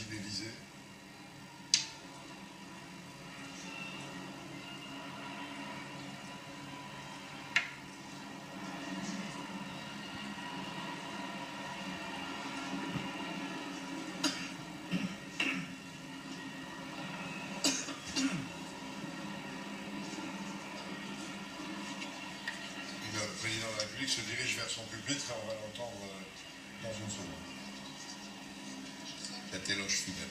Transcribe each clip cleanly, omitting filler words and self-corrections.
sous l'Élysée. Le président de la République se dirige vers son pupitre et on va l'entendre dans une seconde. Cet éloge fidèle.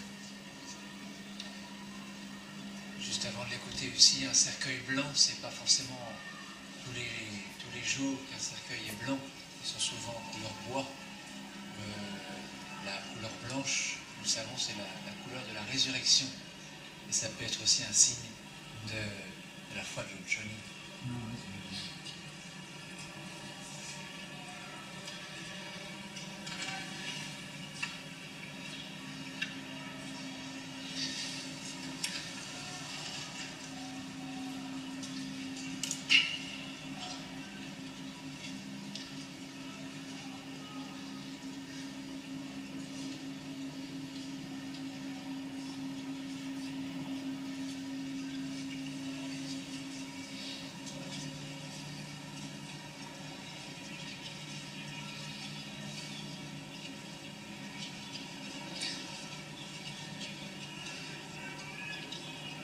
Juste avant de l'écouter aussi, un cercueil blanc, c'est pas forcément tous les jours qu'un cercueil est blanc. Ils sont souvent en couleur bois. La couleur blanche, nous le savons, c'est la couleur de la résurrection. Et ça peut être aussi un signe de la foi de Johnny.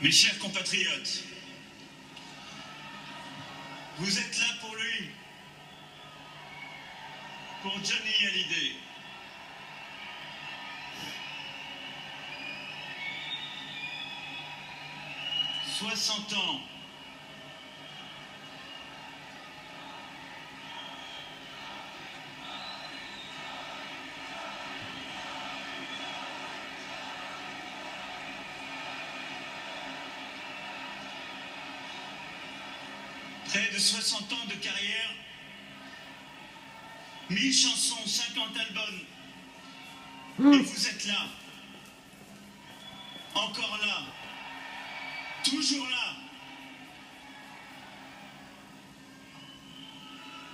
Mes chers compatriotes, vous êtes là pour lui, pour Johnny Hallyday. « 60 ans. Près de 60 ans de carrière, 1000 chansons, 50 albums. Et vous êtes là. Encore là. Toujours là.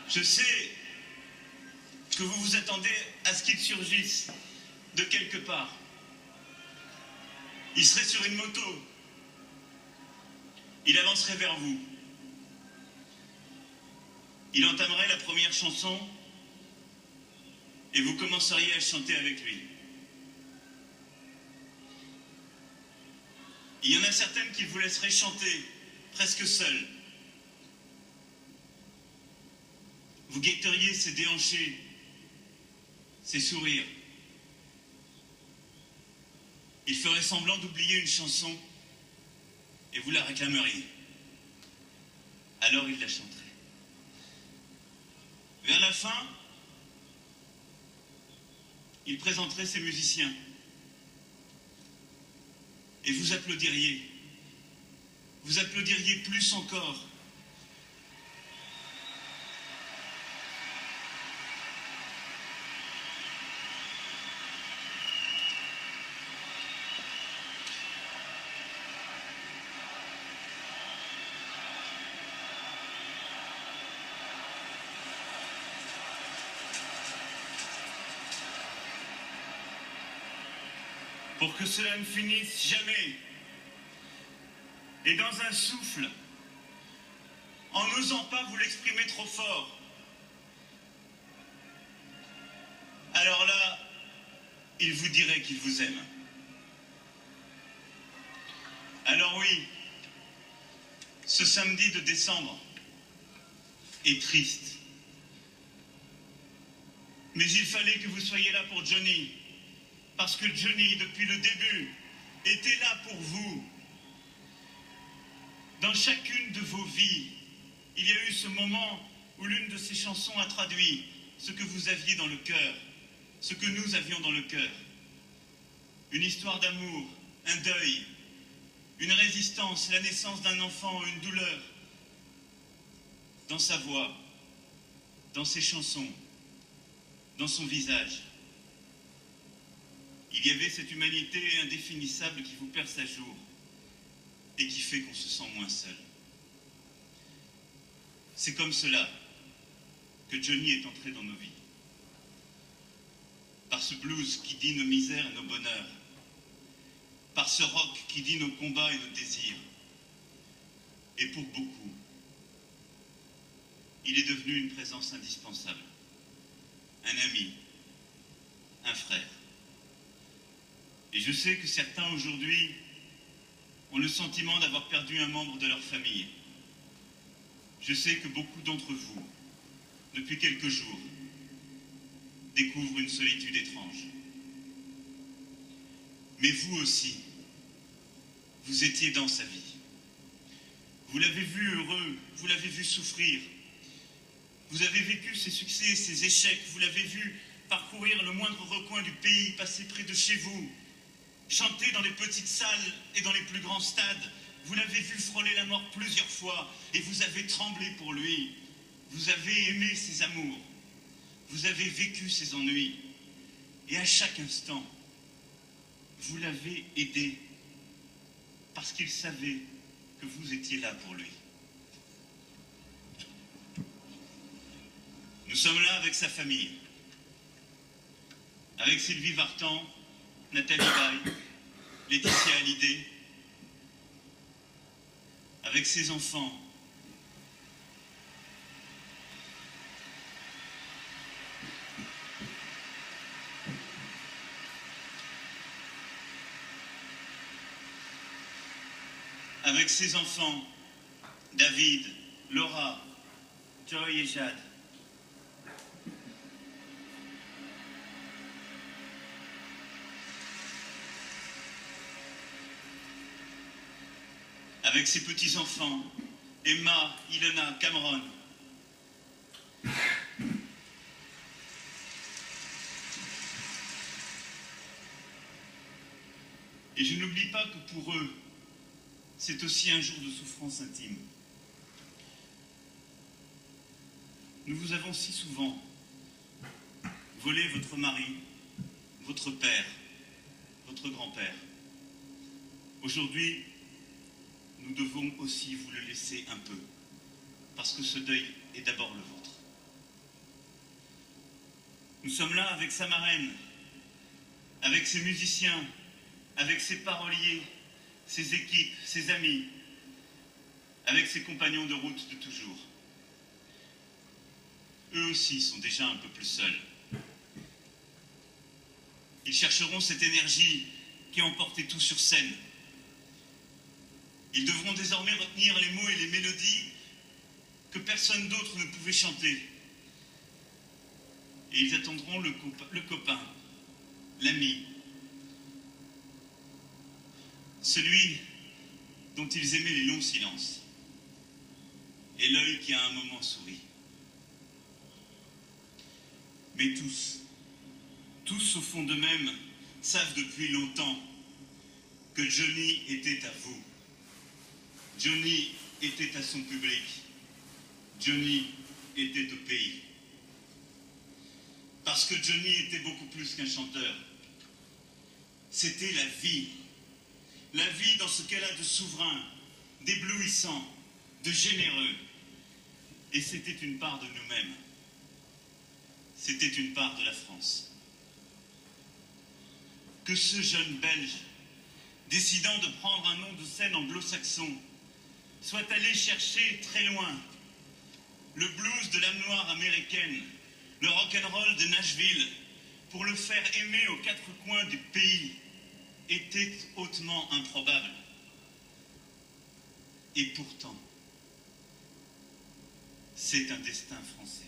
Je sais que vous vous attendez à ce qu'il surgisse de quelque part. Il serait sur une moto. Il avancerait vers vous. Il entamerait la première chanson et vous commenceriez à chanter avec lui. Il y en a certaines qui vous laisseraient chanter, presque seul. Vous guetteriez ses déhanchés, ses sourires. Il ferait semblant d'oublier une chanson et vous la réclameriez. Alors il la chanterait. Vers la fin, il présenterait ses musiciens. Et vous applaudiriez. Vous applaudiriez plus encore. Pour que cela ne finisse jamais, et dans un souffle, en n'osant pas vous l'exprimer trop fort. Alors là, il vous dirait qu'il vous aime. Alors oui, ce samedi de décembre est triste. Mais il fallait que vous soyez là pour Johnny. Parce que Johnny, depuis le début, était là pour vous. Dans chacune de vos vies, il y a eu ce moment où l'une de ces chansons a traduit ce que vous aviez dans le cœur, ce que nous avions dans le cœur. Une histoire d'amour, un deuil, une résistance, la naissance d'un enfant, une douleur. Dans sa voix, dans ses chansons, dans son visage. Il y avait cette humanité indéfinissable qui vous perce à jour et qui fait qu'on se sent moins seul. C'est comme cela que Johnny est entré dans nos vies. Par ce blues qui dit nos misères et nos bonheurs, par ce roc qui dit nos combats et nos désirs. Et pour beaucoup, il est devenu une présence indispensable, un ami, un frère. Et je sais que certains aujourd'hui ont le sentiment d'avoir perdu un membre de leur famille. Je sais que beaucoup d'entre vous, depuis quelques jours, découvrent une solitude étrange. Mais vous aussi, vous étiez dans sa vie. Vous l'avez vu heureux, vous l'avez vu souffrir. Vous avez vécu ses succès, ses échecs, vous l'avez vu parcourir le moindre recoin du pays, passer près de chez vous, chanter dans les petites salles et dans les plus grands stades. Vous l'avez vu frôler la mort plusieurs fois et vous avez tremblé pour lui. Vous avez aimé ses amours. Vous avez vécu ses ennuis. Et à chaque instant, vous l'avez aidé parce qu'il savait que vous étiez là pour lui. Nous sommes là avec sa famille, avec Sylvie Vartan, Nathalie Baye, Laetitia Hallyday, avec ses enfants, David, Laura, Joy et Jade. Avec ses petits-enfants, Emma, Ilona, Cameron. Et je n'oublie pas que pour eux, c'est aussi un jour de souffrance intime. Nous vous avons si souvent volé votre mari, votre père, votre grand-père. Aujourd'hui, nous devons aussi vous le laisser un peu, parce que ce deuil est d'abord le vôtre. Nous sommes là avec sa marraine, avec ses musiciens, avec ses paroliers, ses équipes, ses amis, avec ses compagnons de route de toujours. Eux aussi sont déjà un peu plus seuls. Ils chercheront cette énergie qui emportait tout sur scène. Ils devront désormais retenir les mots et les mélodies que personne d'autre ne pouvait chanter. Et ils attendront le copain, l'ami, celui dont ils aimaient les longs silences, et l'œil qui à un moment sourit. Mais tous au fond d'eux-mêmes, savent depuis longtemps que Johnny était à vous. Johnny était à son public. Johnny était au pays. Parce que Johnny était beaucoup plus qu'un chanteur. C'était la vie. La vie dans ce qu'elle a de souverain, d'éblouissant, de généreux. Et c'était une part de nous-mêmes. C'était une part de la France. Que ce jeune Belge, décidant de prendre un nom de scène anglo-saxon, soit allé chercher très loin le blues de l'âme noire américaine, le rock'n'roll de Nashville, pour le faire aimer aux quatre coins du pays, était hautement improbable. Et pourtant, c'est un destin français.